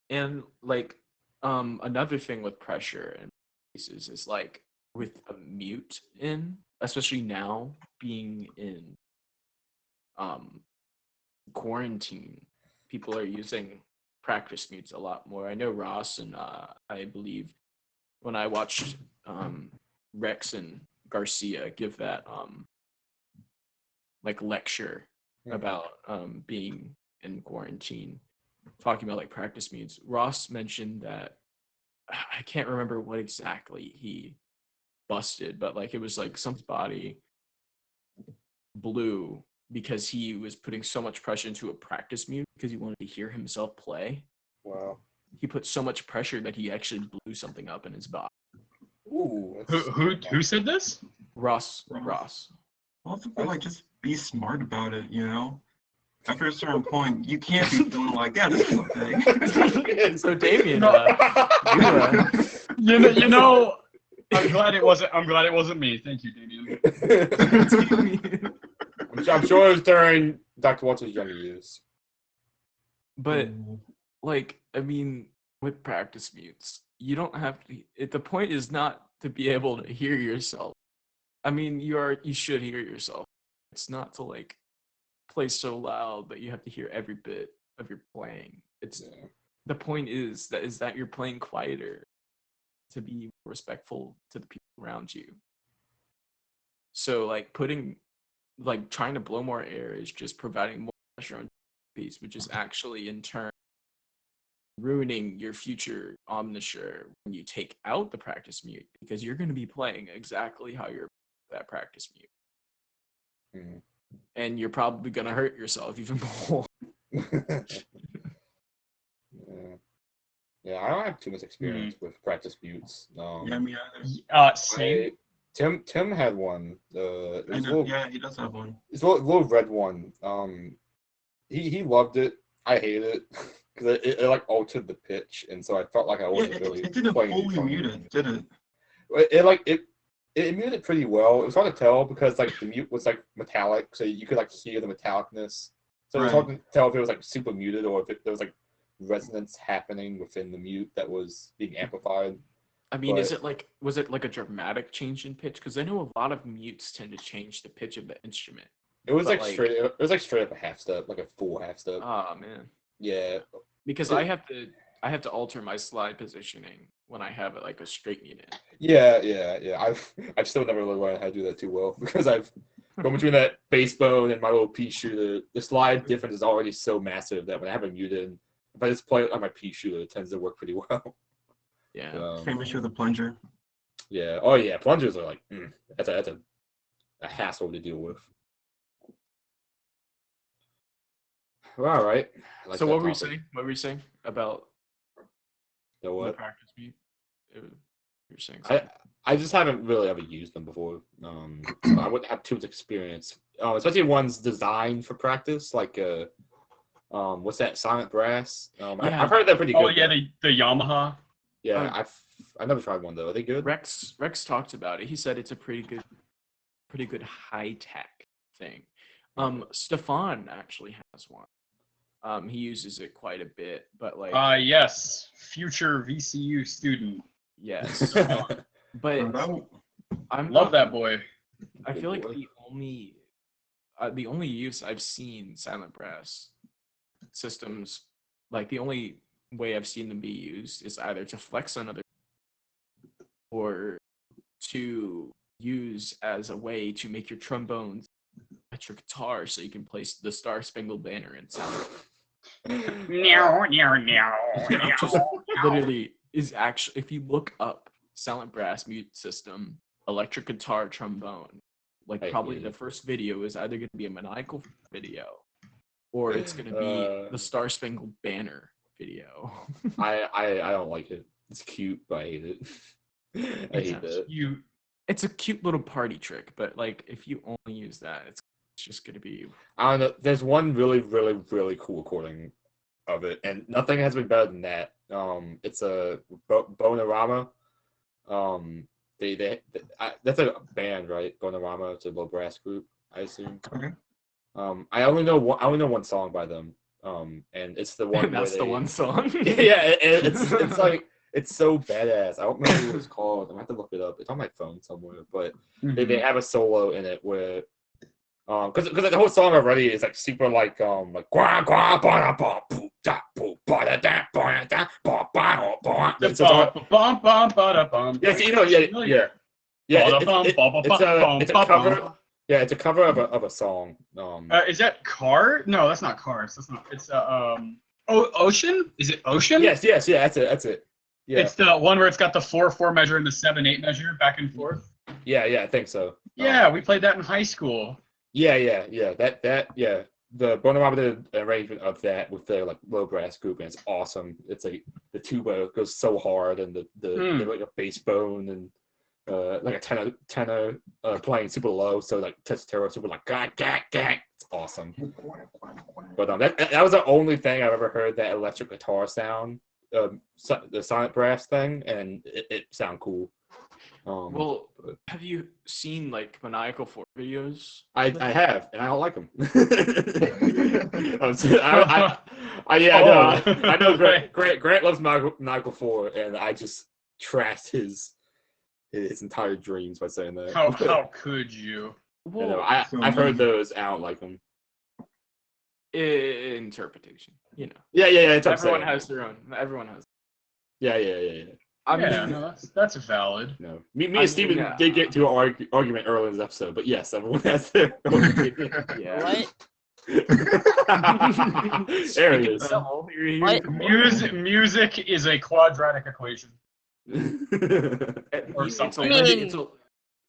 And like another thing with pressure and pieces is like with a mute in, especially now being in quarantine, people are using practice mutes a lot more. I know Ross and I believe when I watched Rex and Garcia give that like lecture about being in quarantine talking about like practice mutes, Ross mentioned that I can't remember what exactly he busted, but like it was like somebody blew because he was putting so much pressure into a practice mute because he wanted to hear himself play. Wow. He put so much pressure that he actually blew something up in his body. Ooh. Who said this? Ross. Well, I feel like just be smart about it, you know? After a certain point, you can't be feeling like, yeah, this is okay. So Damien, you know, I'm glad it wasn't me. Thank you, Damien. I'm sure it was during Dr. Walter's younger years. but like, I mean, with practice mutes, you don't have to. The point is not to be able to hear yourself. I mean, you should hear yourself. It's not to like play so loud that you have to hear every bit of your playing. The point is that you're playing quieter to be respectful to the people around you. So like trying to blow more air is just providing more pressure on the piece, which is actually in turn ruining your future omnisure when you take out the practice mute, because you're going to be playing exactly how you're that practice mute. Mm. And you're probably going to hurt yourself even more. Yeah, I don't have too much experience with practice mutes. Yeah, me either. Same. Tim had one. Yeah, he does have one. It's a little red one. He loved it. I hated it because it like altered the pitch, and so I felt like I wasn't really it didn't playing fully mute it, did it? It muted it pretty well. It was hard to tell because like the mute was like metallic, so you could like hear the metallicness. So it was hard to tell if it was like super muted or if there was like resonance happening within the mute that was being amplified. I mean, was it like a dramatic change in pitch? Because I know a lot of mutes tend to change the pitch of the instrument. It was like straight. It was like straight up a half step, like a full half step. Oh man. Yeah. Because I have to alter my slide positioning when I have like a straight mute in. Yeah. I've still never really learned how to do that too well because I've gone between that bass bone and my little pea shooter. The slide difference is already so massive that when I have a mute in, if I just play it on my pea shooter, it tends to work pretty well. Yeah. Same issue with the plunger. Yeah. Oh yeah. Plungers are like that's a hassle to deal with. Well, all right. Like so what were you saying? What were you saying about the what? The practice mute? You're saying something. I just haven't really ever used them before. So I wouldn't have too much experience. Especially ones designed for practice, like what's that? Silent Brass. I've heard they're pretty good. Oh yeah, the Yamaha. Yeah, I've never tried one though. Are they good? Rex talked about it. He said it's a pretty good high tech thing. Stefan actually has one. He uses it quite a bit, but like yes, future VCU student. Yes. But I love that boy. I feel like the only use I've seen Silent Brass systems, like the only way I've seen them be used is either to flex on other or to use as a way to make your trombones electric guitar so you can place the Star Spangled Banner in sound. Literally is actually, if you look up Silent Brass mute system, electric guitar trombone, like probably the first video is either going to be a maniacal video or it's going to be the Star Spangled Banner video. I don't like it. It's cute, but I hate it. I hate it. It's a cute little party trick, but like if you only use that, it's just going to be. I don't know. There's one really, really, really cool recording of it, and nothing has been better than that. It's a Bonorama. That's a band, right? Bonorama. It's a little brass group, I assume. Okay. I only know one song by them. And it's the one. That's the one song. Yeah, it's like it's so badass. I don't remember what it's called. I have to look it up. It's on my phone somewhere. But they have a solo in it where, because the whole song already is like super like gua gua ba ba boo da boo ba da da ba da ba ba ba. Yeah, it's a cover. Yeah, it's a cover of a song. Is that Cars? No, that's not Cars. That's not. It's Oh, Ocean? Is it Ocean? Yes, yeah, that's it. Yeah, It's the one where it's got the 4/4 measure and the 7/8 measure back and forth. yeah, I think so. Yeah, we played that in high school. Yeah. That the Bonomometer arrangement of that with the like low brass group, and it's awesome. It's like the tuba goes so hard, and the like a bass bone and like a tenor playing super low, so like tessitura super like gag. It's awesome. But that was the only thing I've ever heard that electric guitar sound, the sonic brass thing, and it sound cool. Well, have you seen like Maniacal 4 videos? I have, and I don't like them. I know Grant loves Maniacal 4, and I just trashed his entire dreams by saying that. How could you? Well, I've heard those. I don't like them. Interpretation, you know. Yeah. Everyone has their own. Everyone has. Yeah. I mean, no, that's valid. No, me and Steven did get to an argument early in this episode, but yes, everyone has their own opinion. Yeah. What? There it is. What? Music is a quadratic equation. Or something.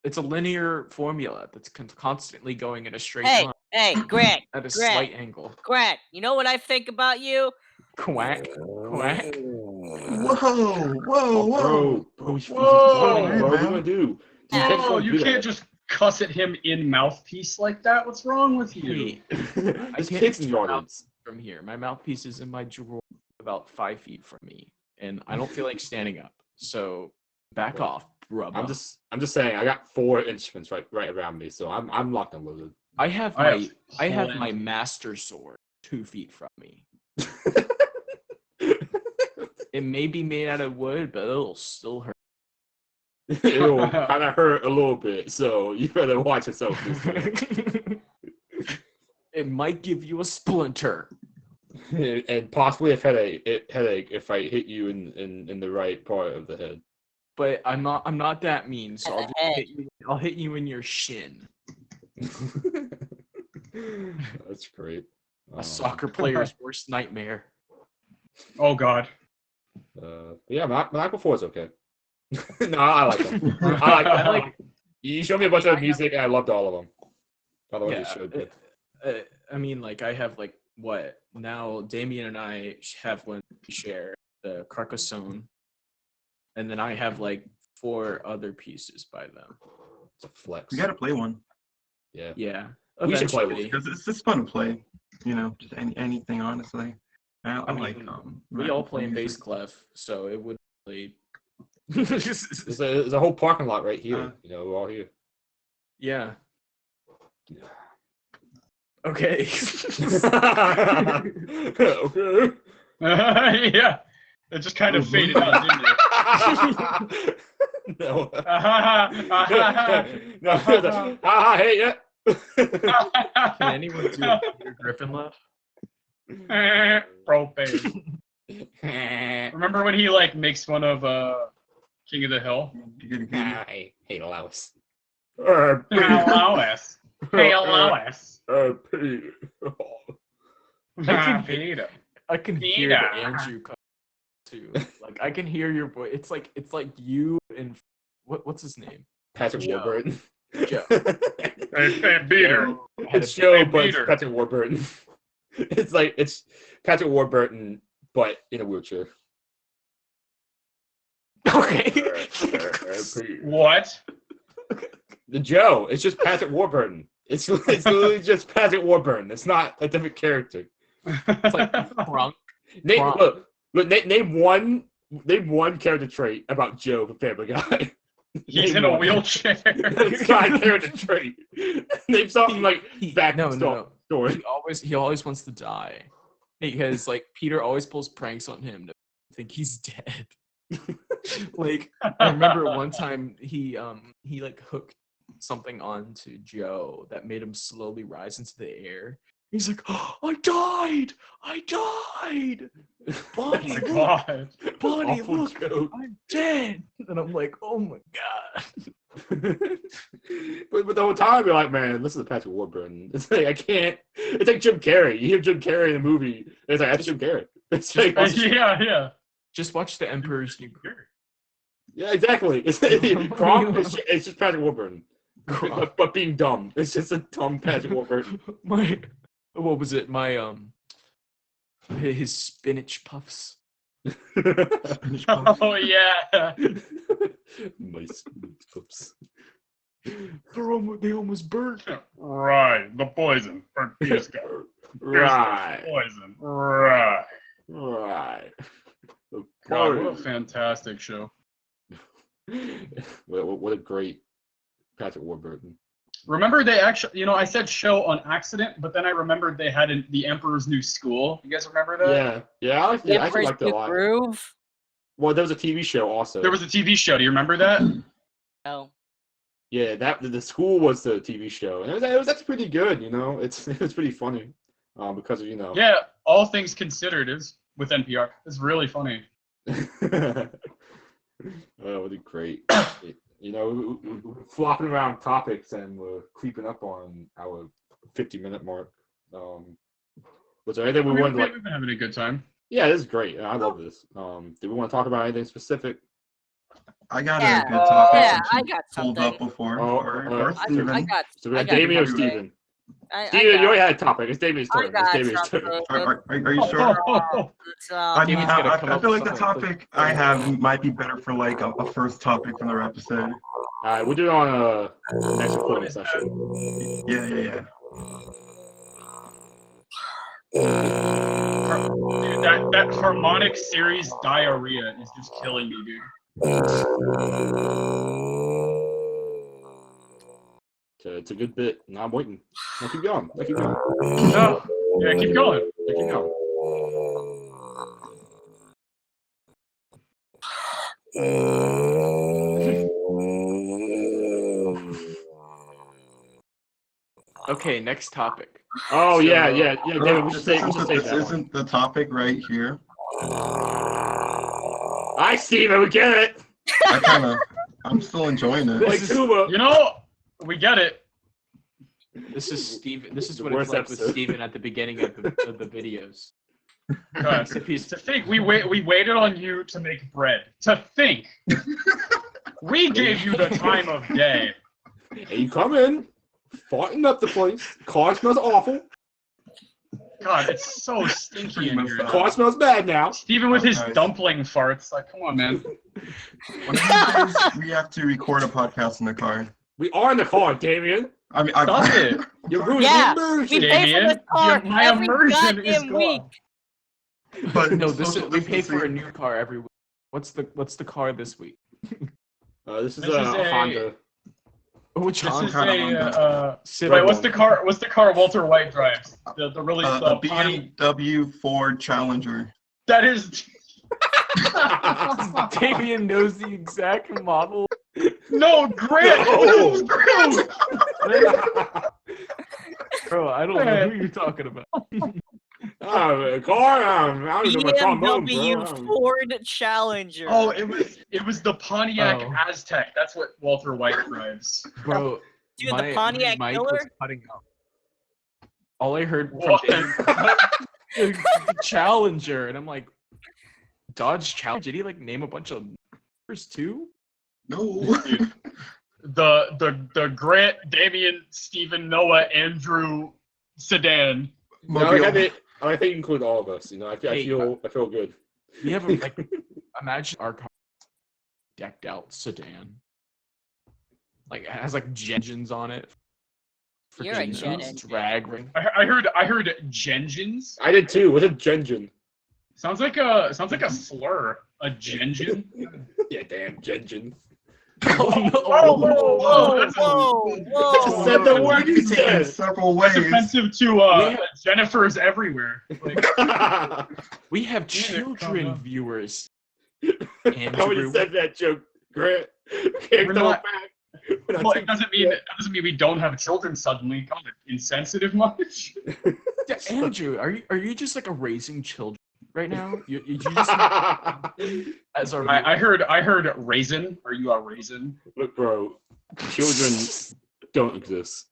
It's a linear formula that's constantly going in a straight Hey, line hey, Grant, at a slight angle. Grant, you know what I think about you? Quack. Whoa, whoa. Bro, what Whoa. are we gonna do? Oh, you can't just cuss at him in mouthpiece like that. What's wrong with you? It's can't kids see Jordans. from here. My mouthpiece is in my drawer about 5 feet from me, and I don't feel like standing up. So back off, brother. I'm just saying. I got 4 instruments right around me, so I'm locked and loaded. I have my master sword 2 feet from me. It may be made out of wood, but it'll still hurt. It'll kind of hurt a little bit, so you better watch yourself. It might give you a splinter. And possibly a headache if I hit you in the right part of the head. But I'm not that mean, so I'll hit you in your shin. That's great. A soccer player's worst nightmare. Oh God. Yeah, Maniacal 4 is okay. No, I like them. I like. You showed me a bunch of music, and I loved all of them. Otherwise, you should. I mean, like I have like what now? Damien and I have one we share, the Carcassonne, and then I have like 4 other pieces by them. It's a flex. We gotta play one. Yeah. We should play one. Because it's just fun to play. You know, just anything, honestly. I mean, like we all play in bass clef, so it would really. There's a whole parking lot right here. We're all here. Yeah. Okay. Okay. Yeah. It just kind of faded out, didn't it? No. No. I hate it. Can anyone do a Peter Griffin laugh? Propane. Remember when he like makes fun of King of the Hill? I hate Lois. Lois. Hey, Lois. Peter. I can hear the Andrew too. Like I can hear your voice. It's like you and what's his name? Patrick Warburton. Joe. Hey, Peter. It's Joe, Hey, but it's Peter. Patrick Warburton. It's Patrick Warburton, but in a wheelchair. Okay. What? The Joe. It's just Patrick Warburton. It's literally just Patrick Warburton. It's not a different character. It's like drunk. Name one character trait about Joe from Family Guy. He's in a wheelchair. It's not a character trait. Name something like back No. story. He always wants to die because like Peter always pulls pranks on him to think he's dead. Like I remember one time he like hooked something onto Joe that made him slowly rise into the air. He's like, oh, I died! Bonnie, Oh my God. Bonnie, Awful look, joke. I'm dead. And I'm like, oh my God. but the whole time you're like, man, listen to Patrick Warburton. It's like I can't. It's like Jim Carrey. You hear Jim Carrey in the movie. And it's like that's Jim Carrey. It's like Yeah. Just watch The Emperor's New Groove. yeah, exactly. It's just Patrick Warburton, but being dumb. It's just a dumb Patrick Warburton. What was it? His spinach puffs. Oh yeah. My spinach puffs. They almost burnt. Right. The poison. Right. Poison. Right. Right. God, what a fantastic show. What a great Patrick Warburton. Remember they actually, I said show on accident, but then I remembered they had The Emperor's New School. You guys remember that? Yeah. I actually liked it a lot. Groove? Well, there was a TV show also. There was a TV show. Do you remember that? Oh. Yeah, the school was the TV show, and it was actually pretty good. It was pretty funny, because of Yeah, all things considered is with NPR. It's really funny. Oh, what a great. We're flopping around topics and we're creeping up on our 50-minute mark. Was there anything we wanted to We've been having a good time. Yeah, this is great. I love this. Do we want to talk about anything specific? I got a good topic. Yeah, that I you got pulled something. up before. Oh, Steven. I got. So we I got got Damien or something. Steven? I Steven, got- you already had a topic. It's Damien's I turn. got It's Damien's something. turn. Are you sure? It's, I mean, Damon's gonna come I up feel with like the something topic I have might be better for like a first topic for the episode. All right, we'll do it on a next recording session. Yeah. Dude, that harmonic series diarrhea is just killing me, dude. It's a good bit. Now I'm waiting. Now keep going. No. Yeah, keep going. Keep going. Okay, next topic. Oh yeah. David, we should say This that one. isn't the topic right here. Hi, Steven, we get it. I'm still enjoying it. Like Tuba. We get it. This is Steven. This is The what it's worst like with episode. Steven at the beginning of the videos. God, to think we waited on you to make bread. To think. We gave you the time of day. And you come in, farting up the place. Car smells awful. God, it's so stinky in here. Car smells bad now. Steven with his Okay. dumpling farts. Like, come on, man. One of these days, we have to record a podcast in the car. We are in the car, Damien. I mean, Stop it. You're ruining Yeah, the we immersion. pay for Damien, this car my every immersion is goddamn week. gone. But No, social we pay for a distancing- new car every week. What's the car this week? This is This is a a- Honda. Which This one? is Honda. wait, what's the car Walter White drives? The really a the Pontiac. BMW Ford Challenger. That is Damien knows the exact model. no Grant. No. Grant. Bro, I don't know who you're talking about. A car? I don't even know my car mode, BMW bro. Ford Challenger. Oh, it was the Pontiac Oh. Aztec. That's what Walter White drives. Bro, Dude, the Pontiac mic Killer? was cutting out. All I heard from What? Damien the Challenger, and I'm like, Dodge Challenger? Did he like name a bunch of numbers too? No. Dude, the Grant, Damien, Stephen, Noah, Andrew sedan. No, I think you include all of us. I Hey, feel good. We have a, like, imagine our car decked out sedan. Like it has like engines on it. You're a Freaking, jet engine. drag ring. I heard Genjins. I did too. What's a Genjin? Sounds like a slur. A Genjin. Yeah, damn Genjin. Oh, no. Whoa, that's Whoa! said the That word could be you taken said. several That's ways. offensive to Jennifer's everywhere. Like, We have Yeah, children calm down. viewers. I already Andrew, said that joke, Grant. Can't We're throw not- it back. We're not well, taking- it doesn't mean we don't have children suddenly. God, insensitive much. Yeah, Andrew, are you just like erasing children right now? You just as our I heard raisin. Are you a raisin? Look, bro. Children don't exist.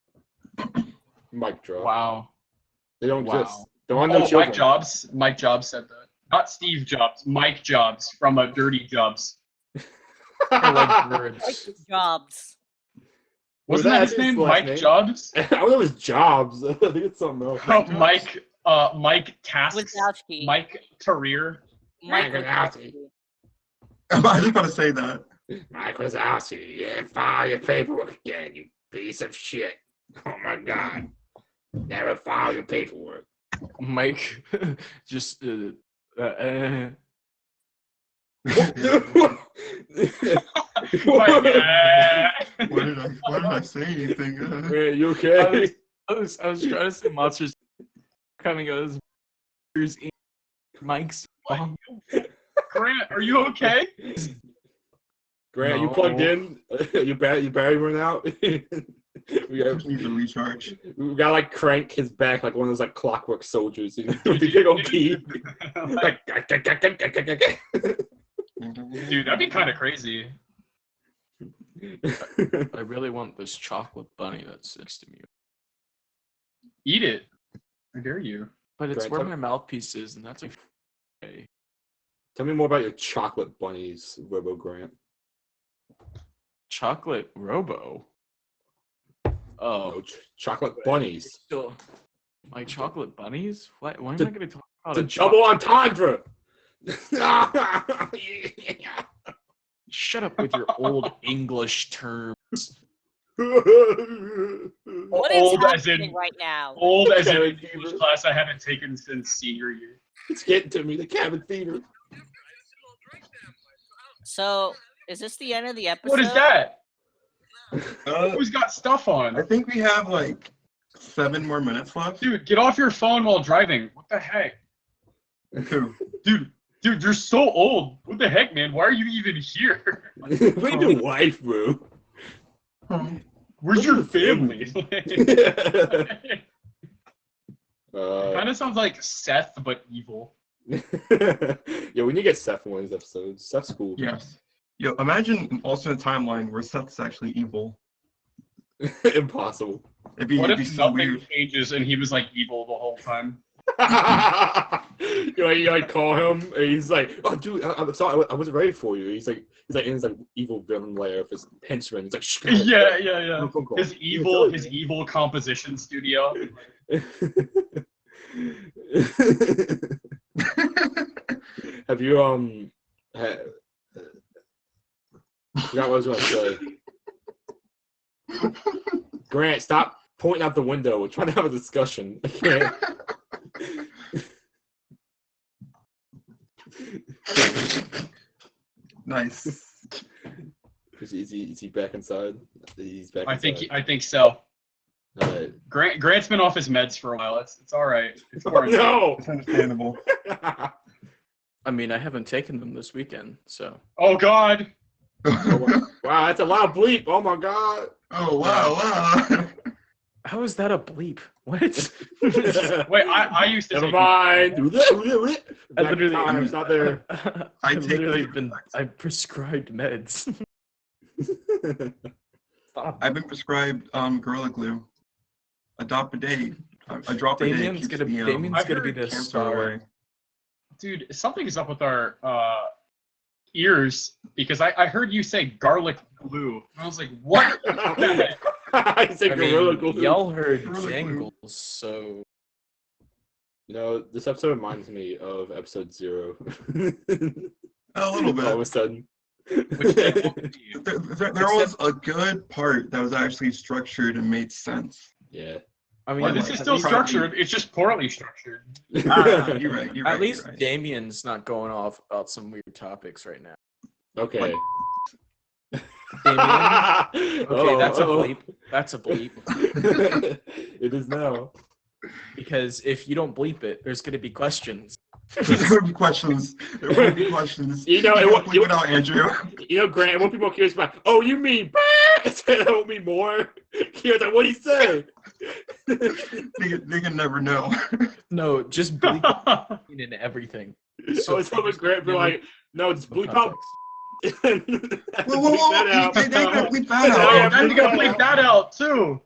Mic drop. Wow. They don't Wow. exist. There are no children. Mike Jobs said that. Not Steve Jobs, Mike Jobs from a Dirty Jobs. I like birds. Like Jobs. Wasn't that his name? Mike Jobs? I don't know if it's Jobs. I think it's something else. Oh, Mike Tasks. Wazowski. Mike Career. Mike Wazowski. Wazowski. I was about to say that. Mike Wazowski, you file your paperwork again, you piece of shit. Oh my god. Never file your paperwork. Mike, just What did I say? Anything? Man, you okay? I was trying to say monsters coming out as Mike's mom. Grant, are you okay? Grant, you No. plugged in? Your battery run out? we Need to recharge. got like crank his back like one of those like clockwork soldiers. You big old key. Like, dude, that'd be kind of crazy. I really want this chocolate bunny that's next to me. Eat it. I dare you. But it's Grant, where tell- my mouthpiece is, and that's okay. Tell me more about your chocolate bunnies, Robo Grant. Chocolate Robo. Oh, Chocolate bunnies. still my chocolate bunnies? What? Why am The- I going to talk about It's a double entendre. Shut up with your old English terms. What is Old as happening in- right now? Old as in Cabin English fever. class I haven't taken since senior year. It's getting to me, the cabin fever. So, is this the end of the episode? What is that? Uh, Who's got stuff I on? think we have like 7 more minutes left. Dude, get off your phone while driving. What the heck? Who? Dude, you're so old. What the heck, man? Why are you even here? Where's your wife, bro? Where's your family? Kind of sounds like Seth, but evil. Yo, we need to get Seth in one of these episodes. Seth's cool. Yes. Yo, imagine an alternate timeline where Seth's actually evil. Impossible. What It'd be if so nothing weird. changes and he was like evil the whole time? You like call him, and he's like, "Oh, dude, I'm sorry, I wasn't ready for you." He's like in his like evil villain lair of his henchman. He's like, "Shh, Yeah. phone call." His evil composition studio. Have you forgot what I was going to say. Grant, stop pointing out the window. We're trying to have a discussion. I can't. Nice. Is he back inside? He's back inside. I think so. Alright. Grant's been off his meds for a while. It's all right. It's Oh, quarantine. no! It's understandable. I mean, I haven't taken them this weekend, so. Oh God. Wow, that's a lot of bleep. Oh my god. Oh, wow. How is that a bleep? What? Wait, I used to Never take mind. I literally, It's not there. I've take literally the- been, I've prescribed meds. Stop. I've been prescribed Gorilla Glue. A drop a day. A drop a day Damien's keeps gonna, the Damien's I've gonna be heard the cancer star. away. Dude, something is up with our ears because I heard you say garlic glue. And I was like, what? I said I Gorilla mean, Glue. y'all heard Gorilla Glue. jangles, so. You know, this episode reminds me of episode 0. A little bit. All of a sudden. Which jangle do you? There was a good part that was actually structured and made sense. Yeah. I mean, Well, this is at still least- structured. It's just poorly structured. You're right. You're right. At least you're right. Damien's not going off about some weird topics right now. Okay. Damien? Okay, that's a Uh-oh. bleep. That's a bleep. It is now. Because if you don't bleep it, there's gonna be questions. There will be questions. There will be questions. You know, it You wa- bleep it out, Andrew. You know, Grant, what people are curious about, oh, you mean that won't mean more? He was like, what'd he say? They can never know. No, just bleep in everything. So it's hoping Grant be like, no, just bleep out. Whoa! That out. They gotta bleep that Yeah, out. yeah, Then you gotta bleep that out too.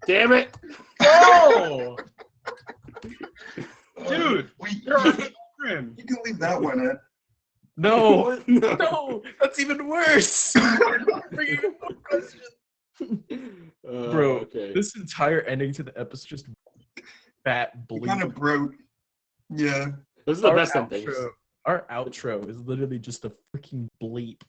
Damn it! Oh, dude, Wait, there are children. you can leave that one in. No, No. no, that's even worse. Bro, Okay. this entire ending to the episode just fat You bleep. kind of broke. Yeah. This is the Our best ending. Our outro is literally just a freaking bleep.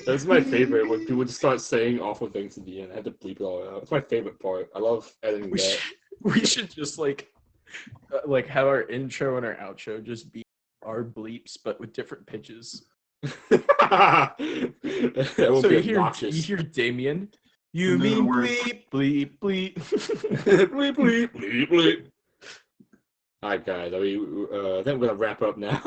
That's my favorite when people just start saying awful things at the end. I had to bleep it all out. It's my favorite part. I love editing We that. should just like have our intro and our outro just be our bleeps, but with different pitches. That will So be you obnoxious. hear Damien. You And then the mean word- bleep, bleep, bleep. Bleep, bleep, bleep, bleep. All right, guys. I think we're gonna wrap up now.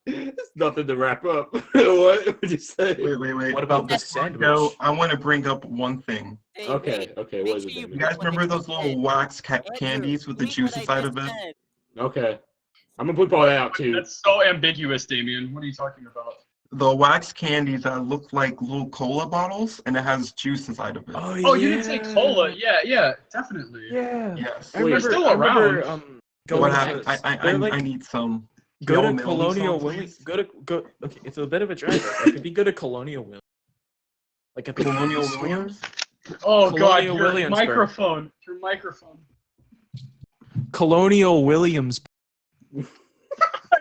There's nothing to wrap up. What would you say? Wait. What about the That's sandwich? No, I want to bring up one thing. Hey, Okay. make What is sure it? you Damien? You guys What I remember just those little said. wax Andrew, candies with the bleep juicy what I side just of it? said. Okay. I'm gonna bleep all that out too. That's so ambiguous, Damien. What are you talking about? The wax candies that look like little cola bottles, and it has juice inside of it. Oh, you didn't say cola. Yeah, definitely. Yeah. Yes. I remember. They're still I remember, around. going What to- happened? they're I like- need some. Go Y'all to mail me Colonial some, Williams. please? Go. Okay, it's a bit of a drive. Like if you go to Colonial Williams, like at the Colonial store, Williams? Oh God, Colonial your Williamsburg. microphone. Your microphone. Colonial Williams.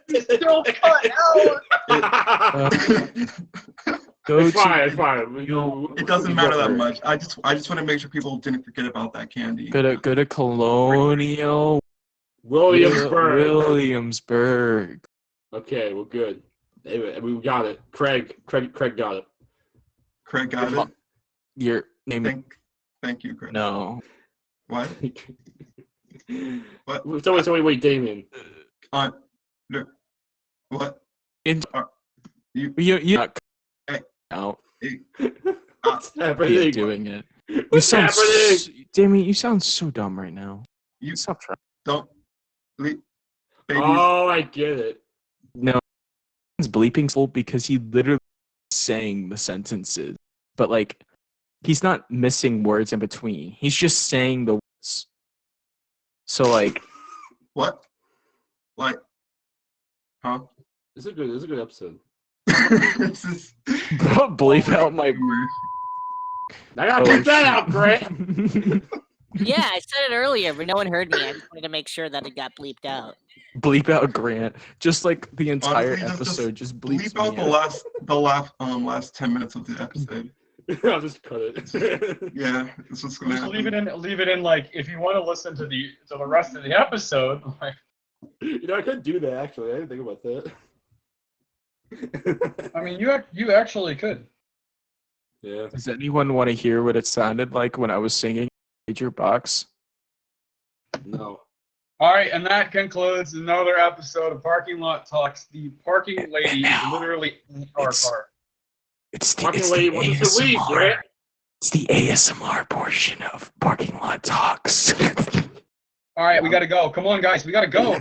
It's still cut out. Go It's to fine. It's fine. It doesn't matter that much. I just want to make sure people didn't forget about that candy. go to Colonial Williamsburg. Okay, we're good. Anyway, we got it. Craig got it. Craig got it. Your name? Thank you, Craig. No. What? What? Wait, Damien. No. What? In- You. You not Hey. out. What's You're happening? doing it. You What's sound happening? Damien, you sound so dumb right now. You Stop trying. don't. Babies. Oh, I get it. No, he's bleeping full because he literally saying the sentences, but like he's not missing words in between. He's just saying the words. So like, What? Like? Huh? This is a good episode. This is. bleep out my. I gotta bleep that out, Craig. Yeah, I said it earlier, but no one heard me. I just wanted to make sure that it got bleeped out. Bleep out Grant, just like the entire Honestly, episode, just bleeps Bleep out me the last 10 minutes of the episode. I'll just cut it. Yeah, that's what's gonna Just happen. leave it in. Like if you want to listen to the rest of the episode. Like, I could do that actually. I didn't think about that. I mean, you actually could. Yeah. Does anyone want to hear what it sounded like when I was singing Major Box? No. All right, and that concludes another episode of Parking Lot Talks. The parking lady is literally in our car. It's the, Parking it's lady the wants us to leave, ASMR. Grant. It's the ASMR portion of Parking Lot Talks. All right, we gotta go. Come on, guys, we gotta go.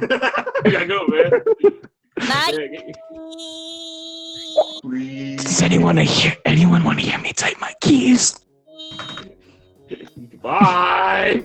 We gotta go, man. Bye. Please. Does anyone want to hear me type my keys? Bye.